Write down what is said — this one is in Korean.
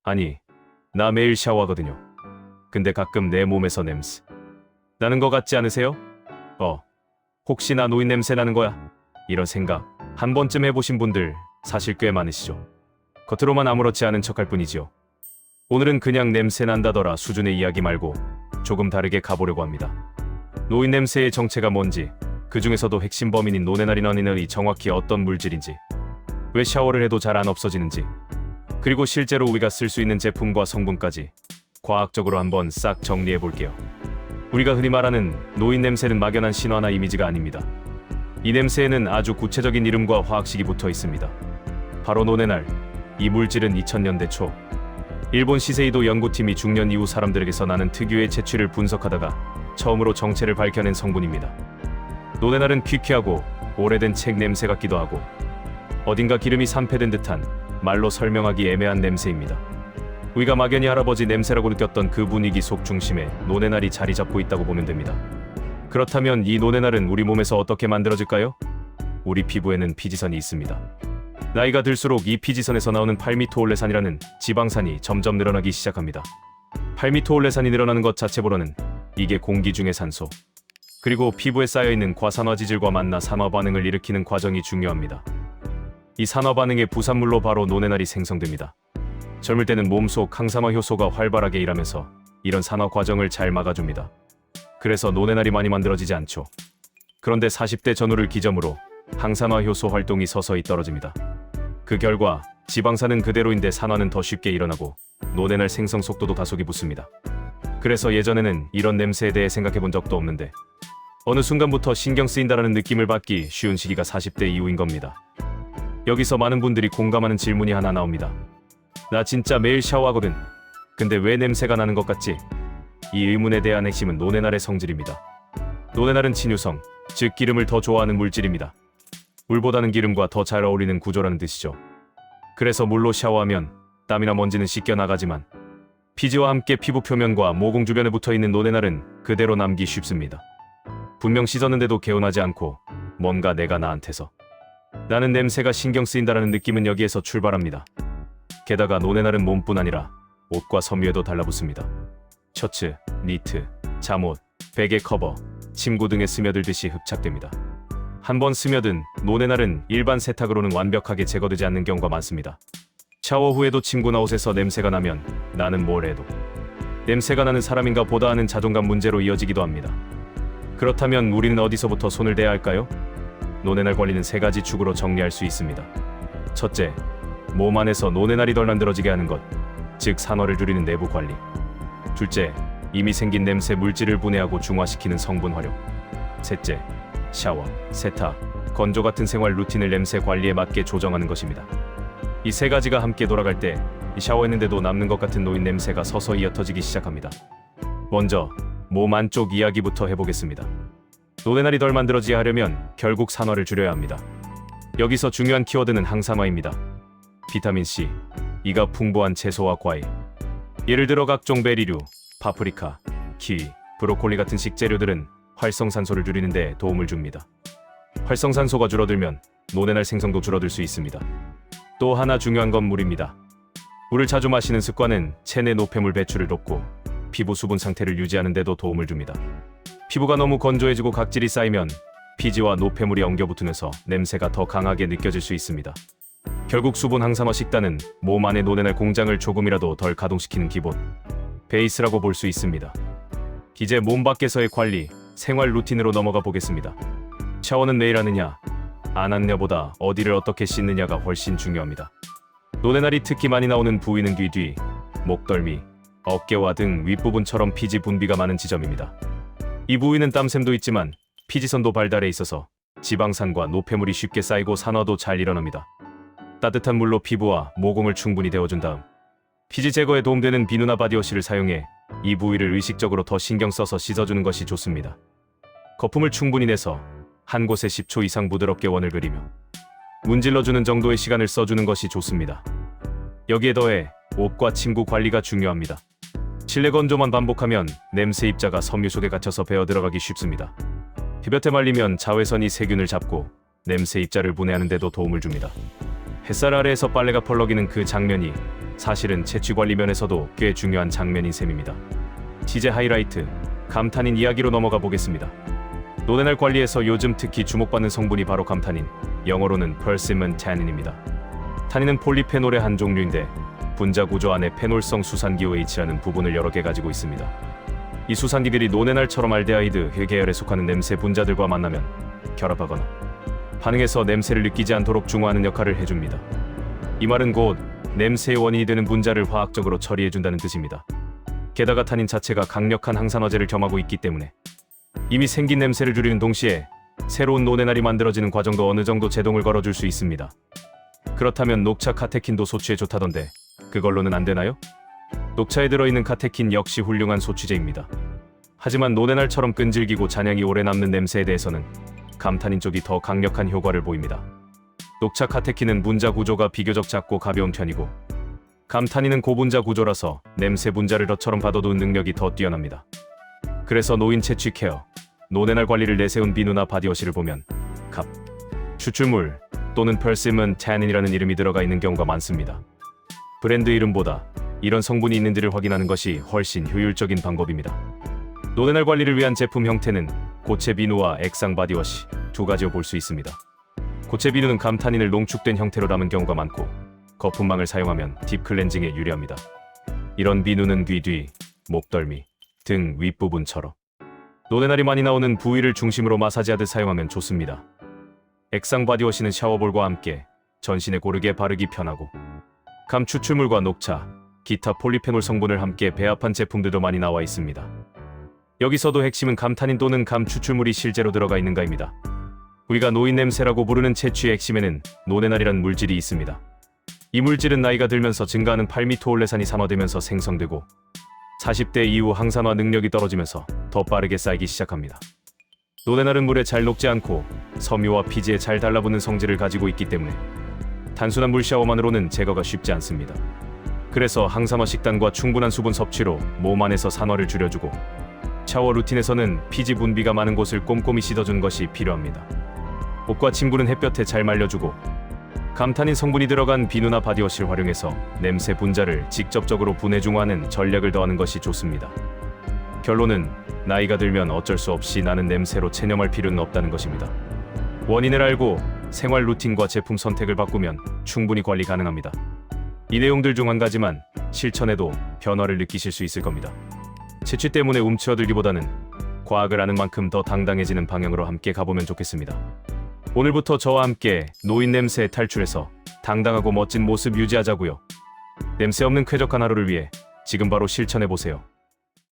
아니, 나 매일 샤워하거든요. 근데 가끔 내 몸에서 냄새 나는 거 같지 않으세요? 혹시 나 노인 냄새 나는 거야? 이런 생각 한 번쯤 해보신 분들 사실 꽤 많으시죠. 겉으로만 아무렇지 않은 척할 뿐이지요. 오늘은 그냥 냄새 난다더라 수준의 이야기 말고 조금 다르게 가보려고 합니다. 노인 냄새의 정체가 뭔지, 그 중에서도 핵심 범인인 노네나린어니널이 정확히 어떤 물질인지, 왜 샤워를 해도 잘 안 없어지는지, 그리고 실제로 우리가 쓸 수 있는 제품과 성분까지 과학적으로 한번 싹 정리해 볼게요. 우리가 흔히 말하는 노인 냄새는 막연한 신화나 이미지가 아닙니다. 이 냄새에는 아주 구체적인 이름과 화학식이 붙어 있습니다. 바로 노네날. 이 물질은 2000년대 초 일본 시세이도 연구팀이 중년 이후 사람들에게서 나는 특유의 채취를 분석하다가 처음으로 정체를 밝혀낸 성분입니다. 노네날은 퀴퀴하고 오래된 책 냄새 같기도 하고 어딘가 기름이 산패된 듯한 말로 설명하기 애매한 냄새입니다. 우리가 막연히 할아버지 냄새라고 느꼈던 그 분위기 속 중심에 노네날이 자리 잡고 있다고 보면 됩니다. 그렇다면 이 노네날은 우리 몸에서 어떻게 만들어질까요? 우리 피부에는 피지선이 있습니다. 나이가 들수록 이 피지선에서 나오는 팔미토올레산이라는 지방산이 점점 늘어나기 시작합니다. 팔미토올레산이 늘어나는 것 자체보다는 이게 공기 중의 산소, 그리고 피부에 쌓여있는 과산화지질과 만나 산화 반응을 일으키는 과정이 중요합니다. 이 산화 반응의 부산물로 바로 노네날이 생성됩니다. 젊을 때는 몸속 항산화 효소가 활발하게 일하면서 이런 산화 과정을 잘 막아줍니다. 그래서 노네날이 많이 만들어지지 않죠. 그런데 40대 전후를 기점으로 항산화 효소 활동이 서서히 떨어집니다. 그 결과 지방산은 그대로인데 산화는 더 쉽게 일어나고 노네날 생성 속도도 다소기 붙습니다. 그래서 예전에는 이런 냄새에 대해 생각해 본 적도 없는데 어느 순간부터 신경 쓰인다라는 느낌을 받기 쉬운 시기가 40대 이후인 겁니다. 여기서 많은 분들이 공감하는 질문이 하나 나옵니다. 나 진짜 매일 샤워하거든. 근데 왜 냄새가 나는 것 같지? 이 의문에 대한 핵심은 노네날의 성질입니다. 노네날은 친유성, 즉 기름을 더 좋아하는 물질입니다. 물보다는 기름과 더 잘 어울리는 구조라는 뜻이죠. 그래서 물로 샤워하면 땀이나 먼지는 씻겨 나가지만 피지와 함께 피부 표면과 모공 주변에 붙어있는 노네날은 그대로 남기 쉽습니다. 분명 씻었는데도 개운하지 않고 뭔가 내가 나한테서 나는 냄새가 신경 쓰인다라는 느낌은 여기에서 출발합니다. 게다가 노네날은 몸뿐 아니라 옷과 섬유에도 달라붙습니다. 셔츠, 니트, 잠옷, 베개 커버, 침구 등에 스며들듯이 흡착됩니다. 한번 스며든 노네날은 일반 세탁으로는 완벽하게 제거되지 않는 경우가 많습니다. 샤워 후에도 침구나 옷에서 냄새가 나면 나는 뭘 해도 냄새가 나는 사람인가 보다 하는 자존감 문제로 이어지기도 합니다. 그렇다면 우리는 어디서부터 손을 대야 할까요? 노네날 관리는 3가지 축으로 정리할 수 있습니다. 첫째, 몸 안에서 노네날이 덜 만들어지게 하는 것, 즉 산화를 줄이는 내부 관리. 둘째, 이미 생긴 냄새 물질을 분해하고 중화시키는 성분 활용. 셋째, 샤워, 세탁, 건조 같은 생활 루틴을 냄새 관리에 맞게 조정하는 것입니다. 이 3가지가 함께 돌아갈 때 샤워했는데도 남는 것 같은 노인 냄새가 서서히 옅어지기 시작합니다. 먼저 몸 안쪽 이야기부터 해보겠습니다. 노네날이 덜 만들어지게 하려면 결국 산화를 줄여야 합니다. 여기서 중요한 키워드는 항산화입니다. 비타민C, 이가 풍부한 채소와 과일, 예를 들어 각종 베리류, 파프리카, 키위, 브로콜리 같은 식재료들은 활성산소를 줄이는 데 도움을 줍니다. 활성산소가 줄어들면 노네날 생성도 줄어들 수 있습니다. 또 하나 중요한 건 물입니다. 물을 자주 마시는 습관은 체내 노폐물 배출을 돕고 피부 수분 상태를 유지하는 데도 도움을 줍니다. 피부가 너무 건조해지고 각질이 쌓이면 피지와 노폐물이 엉겨붙으면서 냄새가 더 강하게 느껴질 수 있습니다. 결국 수분 항산화 식단은 몸 안의 노네날 공장을 조금이라도 덜 가동시키는 기본 베이스라고 볼 수 있습니다. 이제 몸 밖에서의 관리, 생활 루틴으로 넘어가 보겠습니다. 샤워는 매일 하느냐, 안 하느냐보다 어디를 어떻게 씻느냐가 훨씬 중요합니다. 노네날이 특히 많이 나오는 부위는 귀 뒤, 목덜미, 어깨와 등 윗부분처럼 피지 분비가 많은 지점입니다. 이 부위는 땀샘도 있지만 피지선도 발달해 있어서 지방산과 노폐물이 쉽게 쌓이고 산화도 잘 일어납니다. 따뜻한 물로 피부와 모공을 충분히 데워준 다음 피지 제거에 도움되는 비누나 바디워시를 사용해 이 부위를 의식적으로 더 신경 써서 씻어주는 것이 좋습니다. 거품을 충분히 내서 한 곳에 10초 이상 부드럽게 원을 그리며 문질러주는 정도의 시간을 써주는 것이 좋습니다. 여기에 더해 옷과 침구 관리가 중요합니다. 실내 건조만 반복하면 냄새 입자가 섬유 속에 갇혀서 배어 들어가기 쉽습니다. 햇볕에 말리면 자외선이 세균을 잡고 냄새 입자를 분해하는 데도 도움을 줍니다. 햇살 아래에서 빨래가 펄럭이는 그 장면이 사실은 채취 관리 면에서도 꽤 중요한 장면인 셈입니다. 취재 하이라이트, 감탄인 이야기로 넘어가 보겠습니다. 노데날 관리에서 요즘 특히 주목받는 성분이 바로 감탄인, 영어로는 persimmon tannin입니다. 타닌은 폴리페놀의 한 종류인데 분자 구조 안에 페놀성 수산기호 H라는 부분을 여러 개 가지고 있습니다. 이 수산기들이 노데날처럼 알데하이드 계열에 속하는 냄새 분자들과 만나면 결합하거나 반응해서 냄새를 느끼지 않도록 중화하는 역할을 해줍니다. 이 말은 곧 냄새의 원인이 되는 분자를 화학적으로 처리해준다는 뜻입니다. 게다가 타닌 자체가 강력한 항산화제를 겸하고 있기 때문에 이미 생긴 냄새를 줄이는 동시에 새로운 노데날이 만들어지는 과정도 어느 정도 제동을 걸어줄 수 있습니다. 그렇다면 녹차 카테킨도 소취에 좋다던데 그걸로는 안 되나요? 녹차에 들어있는 카테킨 역시 훌륭한 소취제입니다. 하지만 노데날처럼 끈질기고 잔향이 오래 남는 냄새에 대해서는 감탄인 쪽이 더 강력한 효과를 보입니다. 녹차 카테킨은 분자 구조가 비교적 작고 가벼운 편이고 감탄인은 고분자 구조라서 냄새 분자를 너처럼 받아두는 능력이 더 뛰어납니다. 그래서 노인 채취 케어, 노데날 관리를 내세운 비누나 바디워시를 보면 갑, 추출물 또는 persimmon tannin이라는 이름이 들어가 있는 경우가 많습니다. 브랜드 이름보다 이런 성분이 있는지를 확인하는 것이 훨씬 효율적인 방법입니다. 노데날 관리를 위한 제품 형태는 고체 비누와 액상 바디워시 두 가지로 볼 수 있습니다. 고체 비누는 감탄인을 농축된 형태로 담은 경우가 많고 거품망을 사용하면 딥 클렌징에 유리합니다. 이런 비누는 귀 뒤, 목덜미, 등 윗부분처럼 노데날이 많이 나오는 부위를 중심으로 마사지하듯 사용하면 좋습니다. 액상 바디워시는 샤워볼과 함께 전신에 고르게 바르기 편하고 감 추출물과 녹차, 기타 폴리페놀 성분을 함께 배합한 제품들도 많이 나와 있습니다. 여기서도 핵심은 감탄인 또는 감 추출물이 실제로 들어가 있는가입니다. 우리가 노인 냄새라고 부르는 채취의 핵심에는 노데날이란 물질이 있습니다. 이 물질은 나이가 들면서 증가하는 팔미토올레산이 산화되면서 생성되고 40대 이후 항산화 능력이 떨어지면서 더 빠르게 쌓이기 시작합니다. 노데날은 물에 잘 녹지 않고 섬유와 피지에 잘 달라붙는 성질을 가지고 있기 때문에 단순한 물 샤워만으로는 제거가 쉽지 않습니다. 그래서 항산화 식단과 충분한 수분 섭취로 몸 안에서 산화를 줄여주고 샤워 루틴에서는 피지 분비가 많은 곳을 꼼꼼히 씻어준 것이 필요합니다. 옷과 침구는 햇볕에 잘 말려주고 감탄인 성분이 들어간 비누나 바디워시를 활용해서 냄새 분자를 직접적으로 분해 중화하는 전략을 더하는 것이 좋습니다. 결론은 나이가 들면 어쩔 수 없이 나는 냄새로 체념할 필요는 없다는 것입니다. 원인을 알고 생활 루틴과 제품 선택을 바꾸면 충분히 관리 가능합니다. 이 내용들 중 한 가지만 실천해도 변화를 느끼실 수 있을 겁니다. 채취 때문에 움츠러들기보다는 과학을 아는 만큼 더 당당해지는 방향으로 함께 가보면 좋겠습니다. 오늘부터 저와 함께 노인 냄새에 탈출해서 당당하고 멋진 모습 유지하자고요. 냄새 없는 쾌적한 하루를 위해 지금 바로 실천해보세요.